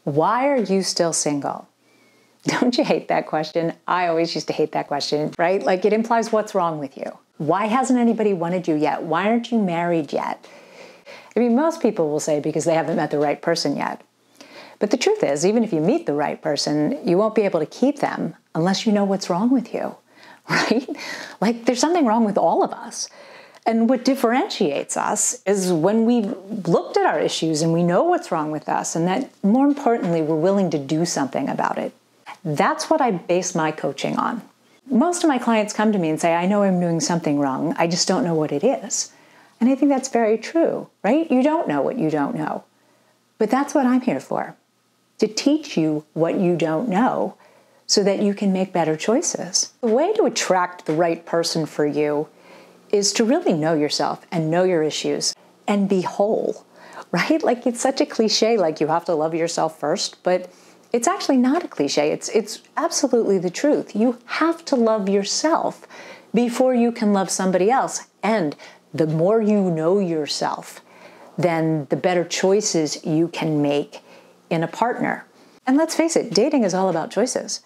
Why are you still single? Don't you hate that question? I always used to hate that question, right? Like it implies what's wrong with you. Why hasn't anybody wanted you yet? Why aren't you married yet? I mean, most people will say because they haven't met the right person yet. But the truth is, even if you meet the right person, you won't be able to keep them unless you know what's wrong with you, right? Like there's something wrong with all of us. And what differentiates us is when we've looked at our issues and we know what's wrong with us, and that more importantly, we're willing to do something about it. That's what I base my coaching on. Most of my clients come to me and say, I know I'm doing something wrong, I just don't know what it is. And I think that's very true, right? You don't know what you don't know. But that's what I'm here for, to teach you what you don't know so that you can make better choices. The way to attract the right person for you is to really know yourself and know your issues and be whole, right? Like it's such a cliche, like you have to love yourself first, but it's actually not a cliche. It's absolutely the truth. You have to love yourself before you can love somebody else. And the more you know yourself, then the better choices you can make in a partner. And let's face it, dating is all about choices,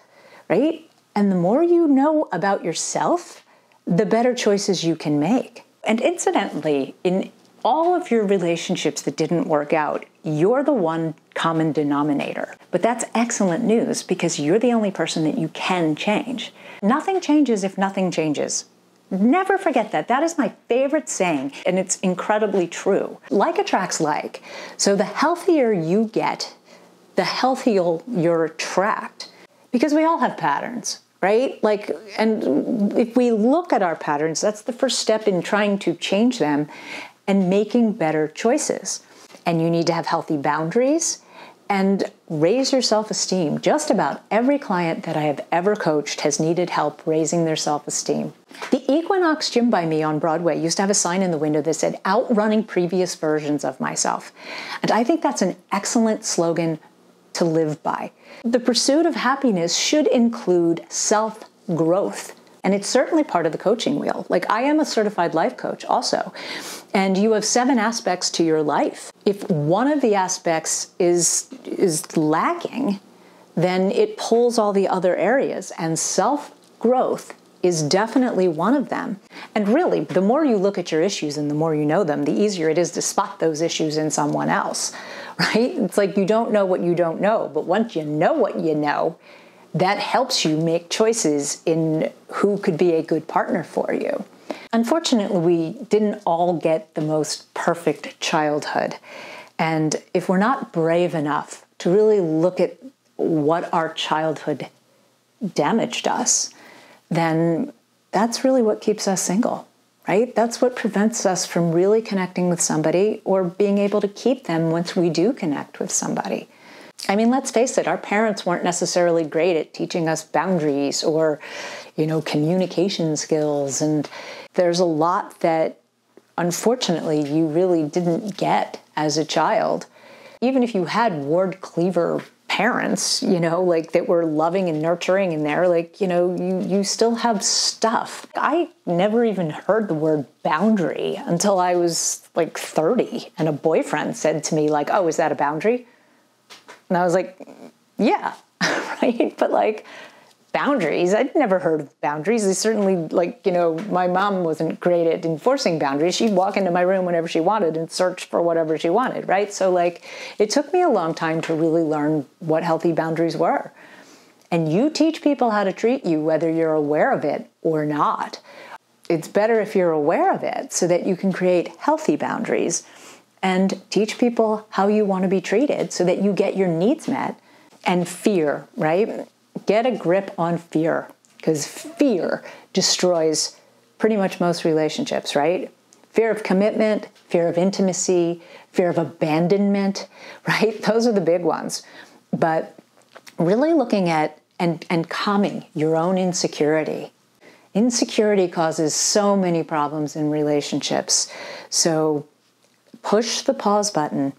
right? And the more you know about yourself, the better choices you can make. And incidentally, in all of your relationships that didn't work out, you're the one common denominator. But that's excellent news because you're the only person that you can change. Nothing changes if nothing changes. Never forget that. That is my favorite saying, and it's incredibly true. Like attracts like. So the healthier you get, the healthier you'll attract. Because we all have patterns, right? Like, and if we look at our patterns, that's the first step in trying to change them and making better choices. And you need to have healthy boundaries and raise your self-esteem. Just about every client that I have ever coached has needed help raising their self-esteem. The Equinox Gym by me on Broadway used to have a sign in the window that said, outrunning previous versions of myself. And I think that's an excellent slogan to live by. The pursuit of happiness should include self-growth. And it's certainly part of the coaching wheel. Like I am a certified life coach also. And you have 7 aspects to your life. If one of the aspects is lacking, then it pulls all the other areas. And self-growth is definitely one of them. And really, the more you look at your issues and the more you know them, the easier it is to spot those issues in someone else, right? It's like you don't know what you don't know. But once you know what you know, that helps you make choices in who could be a good partner for you. Unfortunately, we didn't all get the most perfect childhood. And if we're not brave enough to really look at what our childhood damaged us, then that's really what keeps us single, right? That's what prevents us from really connecting with somebody or being able to keep them once we do connect with somebody. I mean, let's face it, our parents weren't necessarily great at teaching us boundaries or, communication skills. And there's a lot that, unfortunately, you really didn't get as a child. Even if you had ward cleaver parents, like that were loving and nurturing in there, you still have stuff. I never even heard the word boundary until I was like 30. And a boyfriend said to me like, oh, is that a boundary? And I was like, yeah, right? But boundaries, I'd never heard of boundaries. They certainly, my mom wasn't great at enforcing boundaries. She'd walk into my room whenever she wanted and search for whatever she wanted, right? So it took me a long time to really learn what healthy boundaries were. And you teach people how to treat you, whether you're aware of it or not. It's better if you're aware of it so that you can create healthy boundaries and teach people how you want to be treated so that you get your needs met. And fear, right? Get a grip on fear, because fear destroys pretty much most relationships, right? Fear of commitment, fear of intimacy, fear of abandonment, right? Those are the big ones. But really looking at and calming your own insecurity. Insecurity causes so many problems in relationships. So push the pause button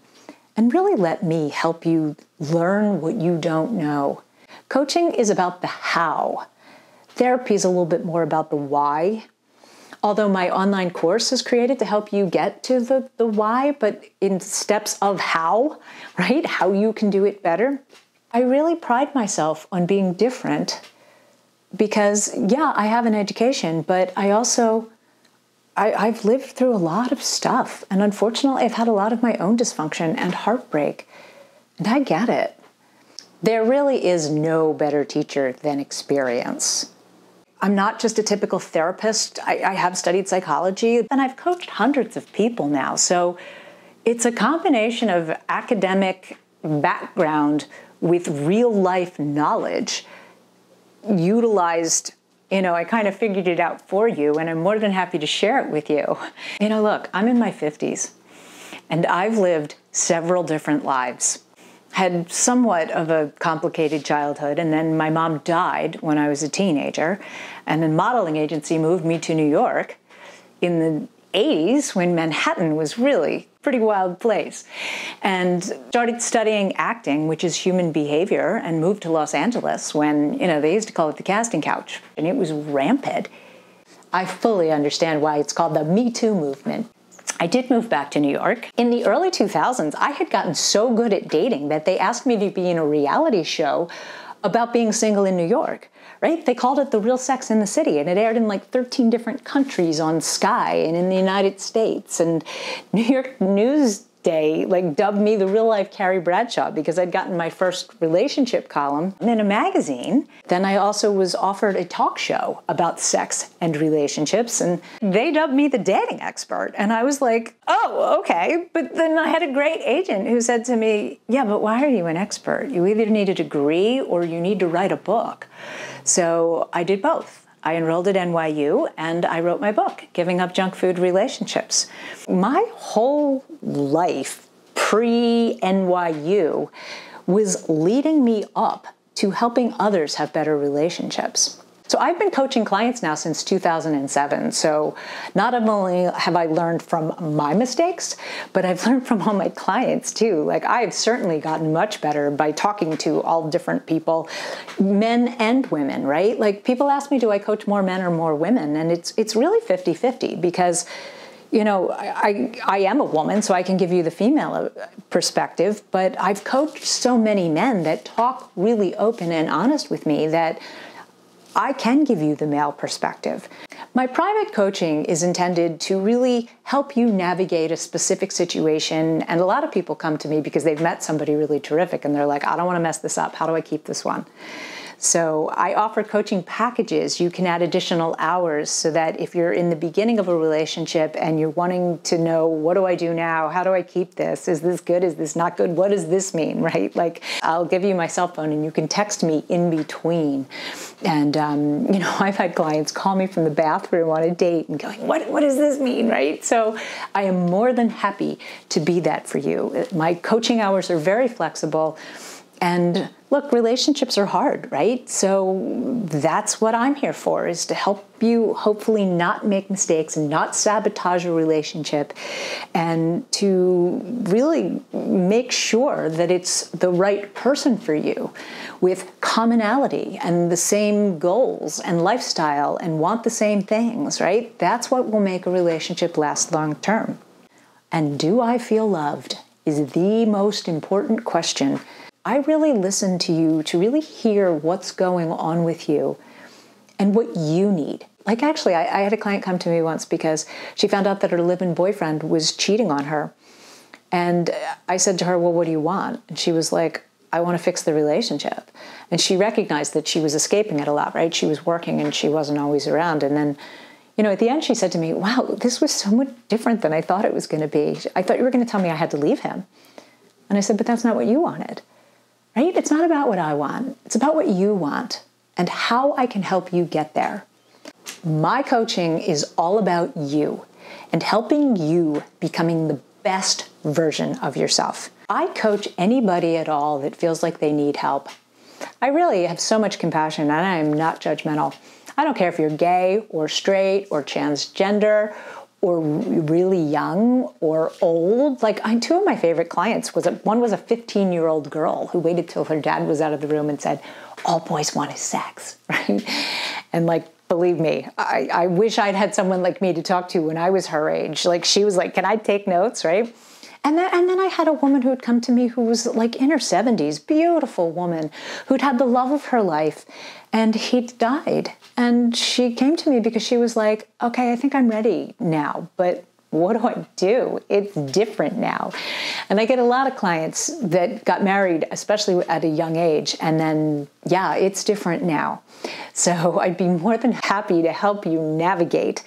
and really let me help you learn what you don't know. Coaching is about the how. Therapy is a little bit more about the why. Although my online course is created to help you get to the why, but in steps of how, right? How you can do it better. I really pride myself on being different because, yeah, I have an education, but I've lived through a lot of stuff. And unfortunately, I've had a lot of my own dysfunction and heartbreak. And I get it. There really is no better teacher than experience. I'm not just a typical therapist. I have studied psychology, and I've coached hundreds of people now. So it's a combination of academic background with real life knowledge utilized. I kind of figured it out for you, and I'm more than happy to share it with you. Look, I'm in my 50s, and I've lived several different lives. Had somewhat of a complicated childhood, and then my mom died when I was a teenager, and the modeling agency moved me to New York in the 80s when Manhattan was really a pretty wild place, and started studying acting, which is human behavior, and moved to Los Angeles when, they used to call it the casting couch, and it was rampant. I fully understand why it's called the Me Too movement. I did move back to New York. In the early 2000s, I had gotten so good at dating that they asked me to be in a reality show about being single in New York, right? They called it The Real Sex in the City, and it aired in like 13 different countries on Sky and in the United States. And New York Newsday dubbed me the real life Carrie Bradshaw because I'd gotten my first relationship column in a magazine. Then I also was offered a talk show about sex and relationships, and they dubbed me the dating expert. And I was like, oh, okay. But then I had a great agent who said to me, yeah, but why are you an expert? You either need a degree or you need to write a book. So I did both. I enrolled at NYU and I wrote my book, Giving Up Junk Food Relationships. My whole life pre-NYU was leading me up to helping others have better relationships. So I've been coaching clients now since 2007. So not only have I learned from my mistakes, but I've learned from all my clients too. Like I've certainly gotten much better by talking to all different people, men and women, right? Like people ask me, do I coach more men or more women? And it's really 50-50 because I am a woman, so I can give you the female perspective, but I've coached so many men that talk really open and honest with me that I can give you the male perspective. My private coaching is intended to really help you navigate a specific situation. And a lot of people come to me because they've met somebody really terrific and they're like, I don't want to mess this up. How do I keep this one? So I offer coaching packages. You can add additional hours so that if you're in the beginning of a relationship and you're wanting to know, what do I do now? How do I keep this? Is this good? Is this not good? What does this mean, right? Like I'll give you my cell phone and you can text me in between. And, I've had clients call me from the bathroom on a date and going, what does this mean, right? So I am more than happy to be that for you. My coaching hours are very flexible. And look, relationships are hard, right? So that's what I'm here for, is to help you hopefully not make mistakes and not sabotage a relationship and to really make sure that it's the right person for you with commonality and the same goals and lifestyle and want the same things, right? That's what will make a relationship last long term. And do I feel loved is the most important question. I really listen to you to really hear what's going on with you and what you need. Like actually, I had a client come to me once because she found out that her live-in boyfriend was cheating on her. And I said to her, well, what do you want? And she was like, I want to fix the relationship. And she recognized that she was escaping it a lot, right? She was working and she wasn't always around. And then, at the end she said to me, wow, this was so much different than I thought it was going to be. I thought you were going to tell me I had to leave him. And I said, but that's not what you wanted. Right? It's not about what I want. It's about what you want and how I can help you get there. My coaching is all about you and helping you becoming the best version of yourself. I coach anybody at all that feels like they need help. I really have so much compassion and I am not judgmental. I don't care if you're gay or straight or transgender or really young or old. Like two of my favorite clients one was a 15-year-old girl who waited till her dad was out of the room and said, all boys want is sex, right? And Believe me, I wish I'd had someone like me to talk to when I was her age. Like, she was like, can I take notes, right? And then I had a woman who had come to me who was like in her 70s, beautiful woman, who'd had the love of her life, and he'd died. And she came to me because she was like, okay, I think I'm ready now, but what do I do? It's different now. And I get a lot of clients that got married, especially at a young age, and then, yeah, it's different now. So I'd be more than happy to help you navigate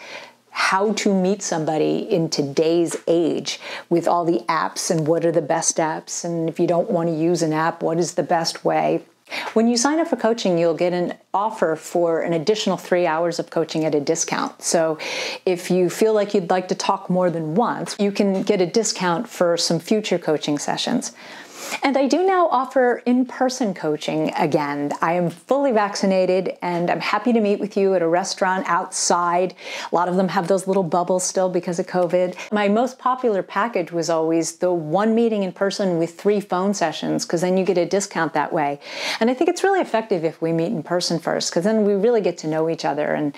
how to meet somebody in today's age with all the apps and what are the best apps. And if you don't want to use an app, what is the best way? When you sign up for coaching, you'll get an offer for an additional 3 hours of coaching at a discount. So if you feel like you'd like to talk more than once, you can get a discount for some future coaching sessions. And I do now offer in-person coaching again. I am fully vaccinated and I'm happy to meet with you at a restaurant outside. A lot of them have those little bubbles still because of COVID. My most popular package was always the one meeting in person with 3 phone sessions, because then you get a discount that way. And I think it's really effective if we meet in person first, because then we really get to know each other. And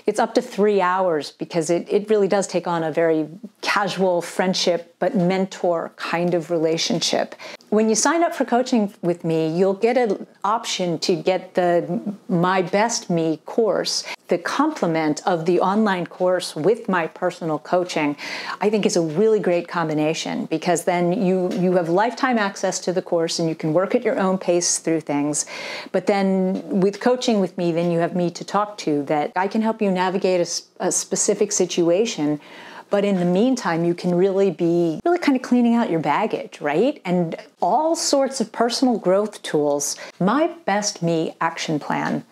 it's up to 3 hours because it really does take on a very casual friendship, but mentor kind of relationship. When you sign up for coaching with me, you'll get an option to get the My Best Me course. The complement of the online course with my personal coaching, I think, is a really great combination, because then you have lifetime access to the course and you can work at your own pace through things. But then with coaching with me, then you have me to talk to, that I can help you navigate a specific situation. But in the meantime, you can really be kind of cleaning out your baggage, right? And all sorts of personal growth tools. My Best Me Action Plan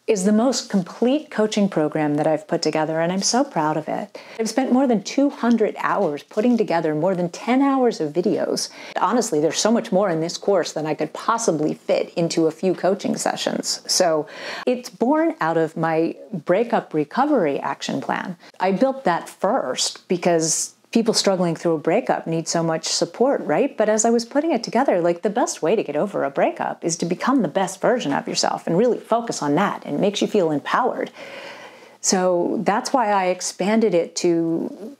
is the most complete coaching program that I've put together, and I'm so proud of it. I've spent more than 200 hours putting together more than 10 hours of videos. Honestly, there's so much more in this course than I could possibly fit into a few coaching sessions. So it's born out of my breakup recovery action plan. I built that first because people struggling through a breakup need so much support, right? But as I was putting it together, like, the best way to get over a breakup is to become the best version of yourself and really focus on that, and it makes you feel empowered. So that's why I expanded it to,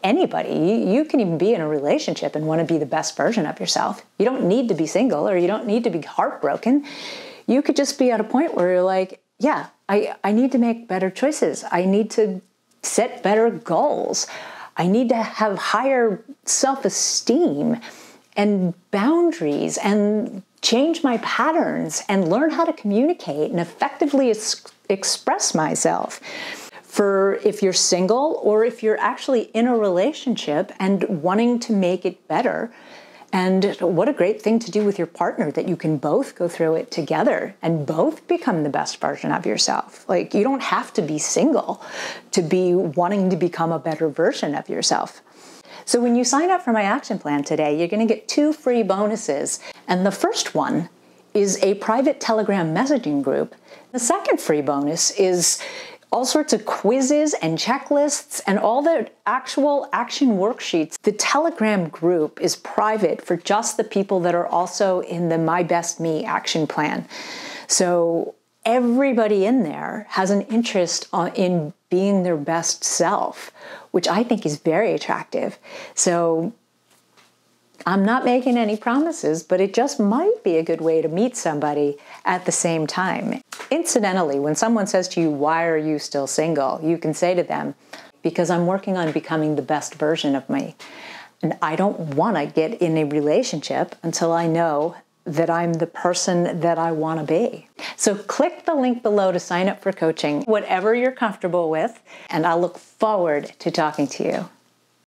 anybody. You can even be in a relationship and want to be the best version of yourself. You don't need to be single, or you don't need to be heartbroken. You could just be at a point where you're like, yeah, I need to make better choices. I need to set better goals. I need to have higher self-esteem and boundaries and change my patterns and learn how to communicate and effectively express myself. For if you're single, or if you're actually in a relationship and wanting to make it better. And what a great thing to do with your partner, that you can both go through it together and both become the best version of yourself. Like, you don't have to be single to be wanting to become a better version of yourself. So when you sign up for my action plan today, you're going to get 2 free bonuses. And the first one is a private Telegram messaging group. The second free bonus is all sorts of quizzes and checklists and all the actual action worksheets. The Telegram group is private for just the people that are also in the My Best Me action plan. So everybody in there has an interest in being their best self, which I think is very attractive. So I'm not making any promises, but it just might be a good way to meet somebody at the same time. Incidentally, when someone says to you, why are you still single? You can say to them, because I'm working on becoming the best version of me. And I don't want to get in a relationship until I know that I'm the person that I want to be. So click the link below to sign up for coaching, whatever you're comfortable with, and I look forward to talking to you.